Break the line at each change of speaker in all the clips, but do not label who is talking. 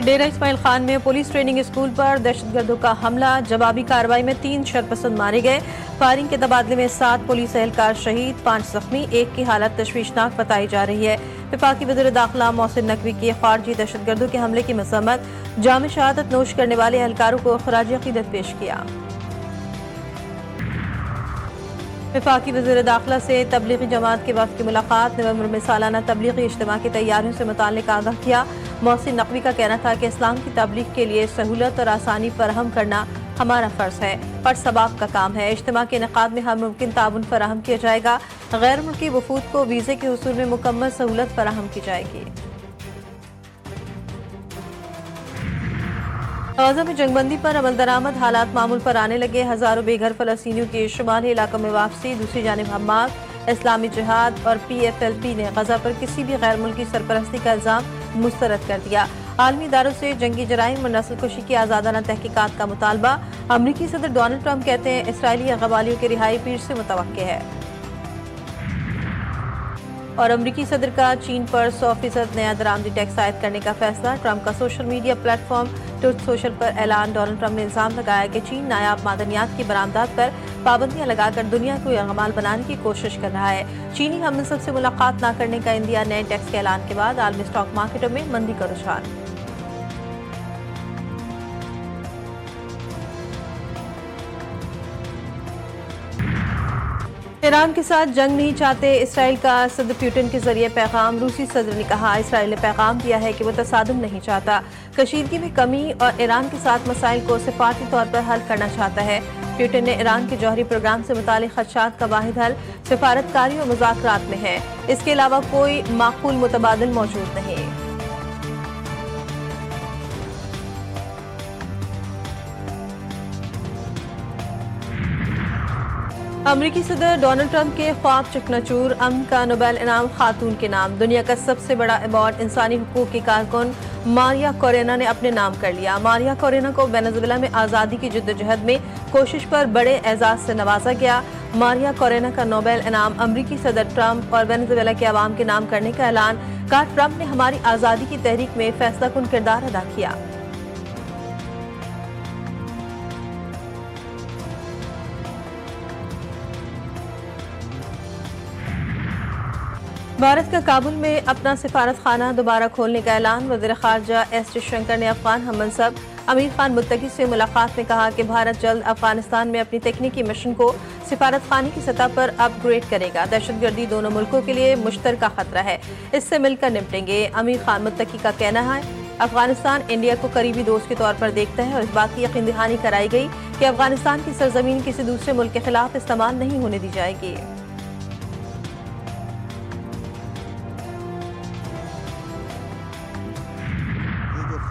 ڈیرہ اسماعیل خان میں police training school پر دہشت گردوں کا حملہ، جوابی کارروائی میں 3 شرپسند مارے گئے۔ فائرنگ کے تبادلے میں 7 پولیس اہلکار شہید، 5 زخمی، ایک کی حالت تشویشناک بتائی جا رہی ہے۔ وفاقی وزیر داخلہ محسن نقوی کی خارجی دہشت گردوں کے حملے کی مذمت، جام شہادت نوش کرنے والے اہلکاروں کو خراج عقیدت پیش کیا۔ وفاقی وزیر داخلہ سے تبلیغی جماعت کے وفد کی ملاقات، نومبر میں سالانہ تبلیغی اجتماع کی تیاریوں سے متعلق آگاہ کیا۔ محسن نقوی کا کہنا تھا کہ اسلام کی تبلیغ کے لیے سہولت اور آسانی فراہم کرنا ہمارا فرض ہے اور ثواب کا کام ہے۔ اجتماع کے انعقاد میں ہر ممکن تعاون فراہم کیا جائے گا۔ غیر ملکی وفود کو ویزے کے حصول میں مکمل سہولت فراہم کی جائے گی۔ غزہ میں جنگ بندی پر عمل درآمد، حالات معمول پر آنے لگے۔ ہزاروں بے گھر فلسطینیوں کی شمالی علاقوں میں واپسی۔ دوسری جانب حماس، اسلامی جہاد اور PFLP نے غزہ پر کسی بھی غیر ملکی سرپرستی کا الزام مسترد کر دیا۔ عالمی اداروں سے جنگی جرائم اور نسل کشی کی آزادانہ تحقیقات کا مطالبہ۔ امریکی صدر ڈونلڈ ٹرمپ کہتے ہیں اسرائیلی اغوالیوں کی رہائی پیر سے متوقع ہے۔ اور امریکی صدر کا چین پر 100% نیا درآمدی ٹیکس عائد کرنے کا فیصلہ۔ ٹرمپ کا social media platform truth social پر اعلان۔ ڈونلڈ ٹرمپ نے الزام لگایا کہ چین نایاب معدنیات کی برآمدات پر پابندیاں لگا کر دنیا کو یرغمال بنانے کی کوشش کر رہا ہے۔ چینی ہم منصب سے ملاقات نہ کرنے کا انڈیا نئے ٹیکس کے اعلان کے بعد عالمی اسٹاک مارکیٹوں میں مندی کا رجحان۔ ایران کے ساتھ جنگ نہیں چاہتے، اسرائیل کا صدر پیوٹن کے ذریعے پیغام۔ روسی صدر نے کہا اسرائیل نے پیغام دیا ہے کہ وہ تصادم نہیں چاہتا، کشیدگی میں کمی اور ایران کے ساتھ مسائل کو سفارتی طور پر حل کرنا چاہتا ہے۔ پیوٹن نے ایران کے جوہری پروگرام سے متعلق خدشات کا واحد حل سفارتکاری اور مذاکرات میں ہے، اس کے علاوہ کوئی معقول متبادل موجود نہیں۔ امریکی صدر ڈونلڈ ٹرمپ کے خواب چکنا چور، امن کا نوبل انعام خاتون کے نام۔ دنیا کا سب سے بڑا ایوارڈ انسانی حقوق کی کارکن ماریا کورینا نے اپنے نام کر لیا۔ ماریا کورینا کو وینزویلا میں آزادی کی جدوجہد میں کوشش پر بڑے اعزاز سے نوازا گیا۔ ماریا کورینا کا نوبل انعام امریکی صدر ٹرمپ اور وینزویلا کے عوام کے نام کرنے کا اعلان۔ کہا ٹرمپ نے ہماری آزادی کی تحریک میں فیصلہ کن کردار ادا کیا۔ بھارت کا کابل میں اپنا سفارت خانہ دوبارہ کھولنے کا اعلان۔ وزیر خارجہ ایس جے شنکر نے افغان ہم منصب امیر خان متقی سے ملاقات میں کہا کہ بھارت جلد افغانستان میں اپنی تکنیکی مشن کو سفارت خانے کی سطح پر اپ گریڈ کرے گا۔ دہشت گردی دونوں ملکوں کے لیے مشترکہ خطرہ ہے، اس سے مل کر نمٹیں گے۔ امیر خان متقی کا کہنا ہے افغانستان انڈیا کو قریبی دوست کے طور پر دیکھتا ہے اور اس بات کی یقین دہانی کرائی گئی کہ افغانستان کی سرزمین کسی دوسرے ملک کے خلاف استعمال نہیں ہونے دی جائے گی۔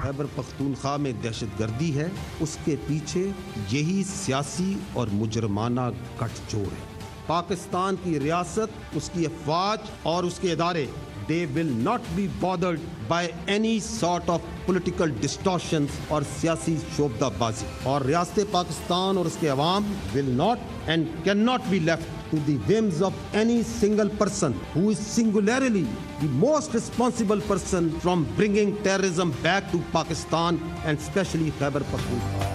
خیبر پختونخوا میں دہشت گردی ہے، اس کے پیچھے یہی سیاسی اور مجرمانہ گٹھ جوڑ ہے۔ پاکستان کی ریاست، اس کی افواج اور اس کے ادارے they will not be bothered by any sort of political distortions اور سیاسی شعبدہ بازی، اور ریاست پاکستان اور اس کے عوام will not and cannot be left to the whims of any single person who is singularly the most responsible person from bringing terrorism back to Pakistan and especially Khyber Pakhtunkhwa۔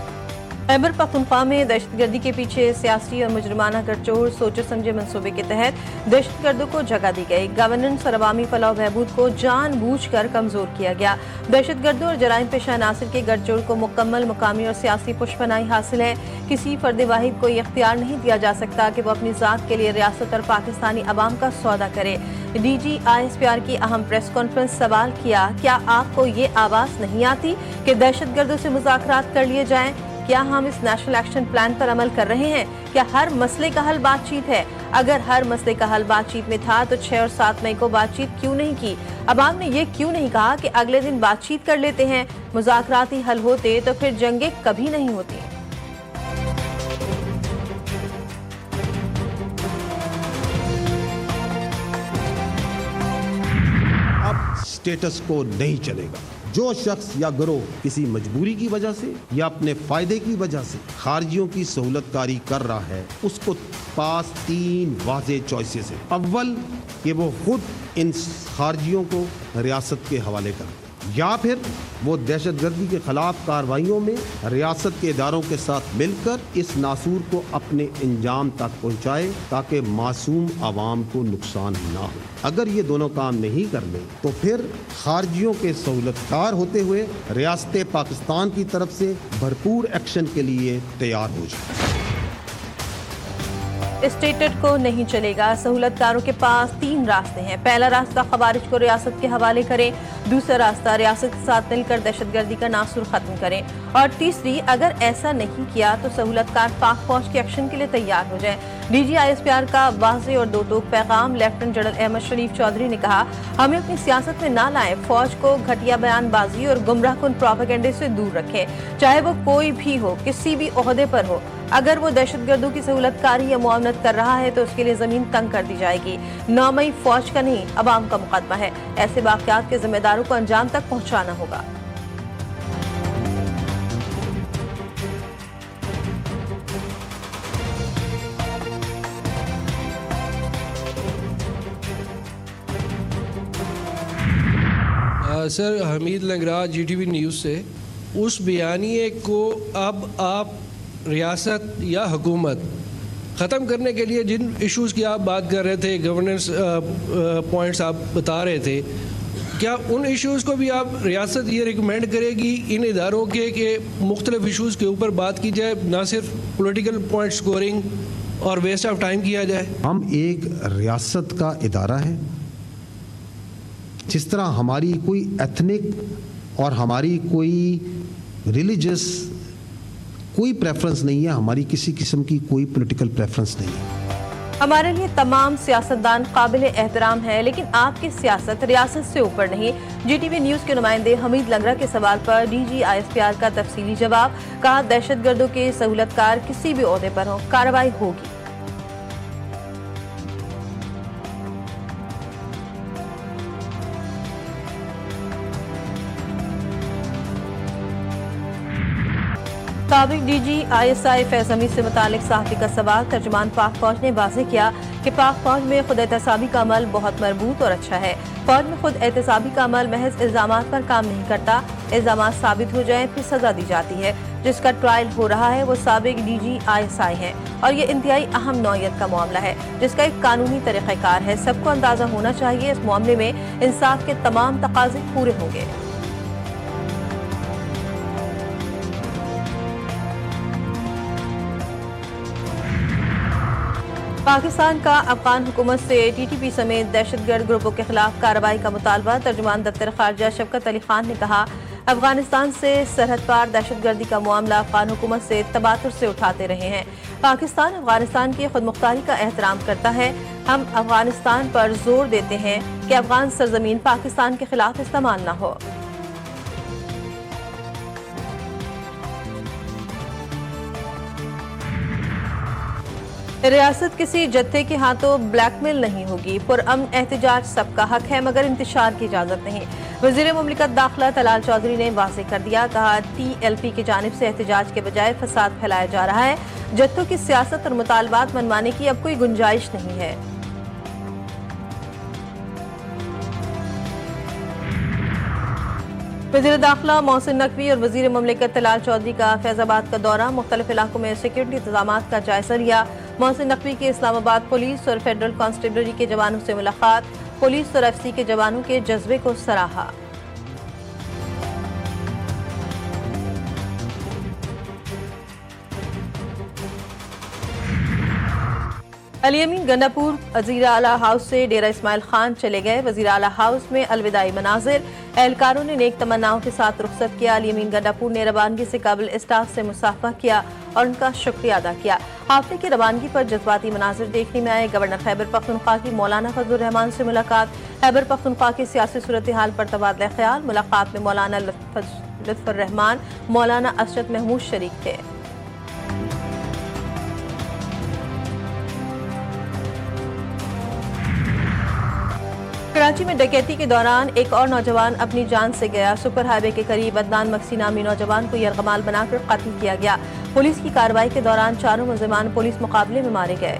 Khyber Pakhtunkhwa میں دہشت گردی کے پیچھے سیاسی اور مجرمانہ گٹھ جوڑ، سوچے سمجھے منصوبے کے تحت دہشت گردوں کو جگہ دی گئی۔ گورننس اور عوامی فلاح و بہبود کو جان بوجھ کر کمزور کیا گیا۔ دہشت گردوں اور جرائم پیشہ عناصر کے گٹھ جوڑ کو مکمل مقامی اور سیاسی پشپناہی حاصل ہے۔ کسی فرد واحد کو یہ اختیار نہیں دیا جا سکتا کہ وہ اپنی ذات کے لیے ریاست اور پاکستانی عوام کا سودا کرے۔ DGISPR کی اہم پریس کانفرنس سوال کیا، کیا آپ کو یہ آواز نہیں آتی کہ دہشت گردوں سے مذاکرات کر لیے جائیں؟ کیا ہم اس نیشنل ایکشن پلان پر عمل کر رہے ہیں؟ کیا ہر مسئلے کا حل بات چیت ہے؟ اگر ہر مسئلے کا حل بات چیت میں تھا تو 6 اور 7 مئی کو بات چیت کیوں نہیں کی؟ عوام نے یہ کیوں نہیں کہا کہ اگلے دن بات چیت کر لیتے ہیں؟ مذاکراتی حل ہوتے تو پھر جنگیں کبھی نہیں ہوتی۔
اب سٹیٹس کو نہیں چلے گا۔ جو شخص یا گروہ کسی مجبوری کی وجہ سے یا اپنے فائدے کی وجہ سے خارجیوں کی سہولت کاری کر رہا ہے، اس کو پاس 3 واضح چوائسز ہیں۔ اول کہ وہ خود ان خارجیوں کو ریاست کے حوالے کر، یا پھر وہ دہشت گردی کے خلاف کارروائیوں میں ریاست کے اداروں کے ساتھ مل کر اس ناسور کو اپنے انجام تک پہنچائے تاکہ معصوم عوام کو نقصان نہ ہو۔ اگر یہ دونوں کام نہیں کر لیں تو پھر خارجیوں کے سہولت کار ہوتے ہوئے ریاست پاکستان کی طرف سے بھرپور ایکشن کے لیے تیار ہو جائے۔
اسٹیٹڈ کو نہیں چلے گا، سہولت کاروں کے پاس 3 راستے ہیں۔ پہلا راستہ خوارج کو ریاست کے حوالے کریں، دوسرا راستہ ریاست کے ساتھ مل کر دہشت گردی کا ناسور ختم کریں، اور تیسری اگر ایسا نہیں کیا تو سہولت کار پاک فوج کے ایکشن کے لیے تیار ہو جائیں۔ D G I S P R کا واضح اور دو ٹوک پیغام۔ لیفٹیننٹ جنرل احمد شریف چودھری نے کہا، ہمیں اپنی سیاست میں نہ لائیں، فوج کو گھٹیا بیان بازی اور گمراہ کن پروپیگنڈے سے دور رکھیں، چاہے وہ کوئی بھی ہو، کسی بھی عہدے پر ہو۔ اگر وہ دہشت گردوں کی سہولت کاری یا معاونت کر رہا ہے تو اس کے لیے زمین تنگ کر دی جائے گی۔ 9 مئی فوج کا نہیں، عوام کا مقدمہ ہے۔ ایسے واقعات کے ذمہ داروں کو انجام تک پہنچانا ہوگا۔
سر، حمید لنگرا، جی ٹی وی نیوز سے۔ اس بیانیے کو اب آپ ریاست یا حکومت ختم کرنے کے لیے جن ایشوز کی آپ بات کر رہے تھے، گورننس پوائنٹس آپ بتا رہے تھے، کیا ان ایشوز کو بھی آپ ریاست یہ ریکمینڈ کرے گی ان اداروں کے کہ مختلف ایشوز کے اوپر بات کی جائے، نہ صرف پولیٹیکل پوائنٹ سکورنگ اور ویسٹ آف ٹائم کیا جائے؟
ہم ایک ریاست کا ادارہ ہے، جس طرح ہماری کوئی ایتھنک اور ہماری کوئی ریلیجس کوئی پریفرنس نہیں ہے، ہماری کسی قسم کی کوئی پولیٹیکل پریفرنس نہیں ہے۔
ہمارے لیے تمام سیاستدان قابل احترام ہیں، لیکن آپ کی سیاست ریاست سے اوپر نہیں۔ جی ٹی وی نیوز کے نمائندے حمید لنگرا کے سوال پر D G I S P R کا تفصیلی جواب۔ کہا، دہشت گردوں کے سہولت کار کسی بھی عہدے پر ہوں، کارروائی ہوگی۔ سابق D G I S I فیض حمید سے متعلق صحافی کا سوال۔ ترجمان پاک فوج نے واضح کیا کہ پاک فوج میں خود احتسابی کا عمل بہت مربوط اور اچھا ہے۔ فوج میں خود احتسابی کا عمل محض الزامات پر کام نہیں کرتا، الزامات ثابت ہو جائیں پھر سزا دی جاتی ہے۔ جس کا ٹرائل ہو رہا ہے وہ سابق D G I S I ہیں، اور یہ انتہائی اہم نوعیت کا معاملہ ہے جس کا ایک قانونی طریقہ کار ہے۔ سب کو اندازہ ہونا چاہیے اس معاملے میں انصاف کے تمام تقاضے پورے ہوں گے۔ پاکستان کا افغان حکومت سے ٹی ٹی پی سمیت دہشت گرد گروپوں کے خلاف کارروائی کا مطالبہ۔ ترجمان دفتر خارجہ شفقت علی خان نے کہا، افغانستان سے سرحد پار دہشت گردی کا معاملہ افغان حکومت سے تباتر سے اٹھاتے رہے ہیں۔ پاکستان افغانستان کی خود مختاری کا احترام کرتا ہے۔ ہم افغانستان پر زور دیتے ہیں کہ افغان سرزمین پاکستان کے خلاف استعمال نہ ہو۔ ریاست کسی جتھے کے ہاتھوں بلیک میل نہیں ہوگی۔ پرامن احتجاج سب کا حق ہے مگر انتشار کی اجازت نہیں۔ وزیر مملکت داخلہ طلال چودھری نے واضح کر دیا، کہا ٹی ایل پی کی جانب سے احتجاج کے بجائے فساد پھیلایا جا رہا ہے۔ جتھوں کی سیاست اور مطالبات منوانے کی اب کوئی گنجائش نہیں ہے۔ وزیر داخلہ محسن نقوی اور وزیر مملکت طلال چودھری کا فیض آباد کا دورہ۔ مختلف علاقوں میں سیکورٹی انتظامات کا جائزہ لیا۔ محسن نقوی کی اسلام آباد پولیس اور فیڈرل کانسٹیبلری کے جوانوں سے ملاقات۔ پولیس اور ایف سی کے جوانوں کے جذبے کو سراہا۔ علی امین گنڈاپور وزیر اعلیٰ ہاؤس سے ڈیرہ اسماعیل خان چلے گئے۔ وزیر اعلیٰ ہاؤس میں الوداعی مناظر، اہلکاروں نے نیک تمناؤں کے ساتھ رخصت کیا۔ علی امین گنڈاپور نے روانگی سے قبل اسٹاف سے مصافحہ کیا اور ان کا شکریہ ادا کیا۔ حافلے کی روانگی پر جذباتی مناظر دیکھنے میں آئے۔ گورنر خیبر پختونخوا کی مولانا فضل الرحمان سے ملاقات۔ خیبر پختونخوا کی سیاسی صورتحال پر تبادلہ خیال۔ ملاقات میں مولانا لطف الرحمان، مولانا اسرت محمود شریک تھے۔ کراچی میں ڈکیتی کے دوران ایک اور نوجوان اپنی جان سے گیا۔ سپر ہائی وے کے قریب عدنان مکسی نامی نوجوان کو یرغمال بنا کر قتل کیا گیا۔ پولیس کی کارروائی کے دوران چاروں ملزمان پولیس مقابلے میں مارے گئے۔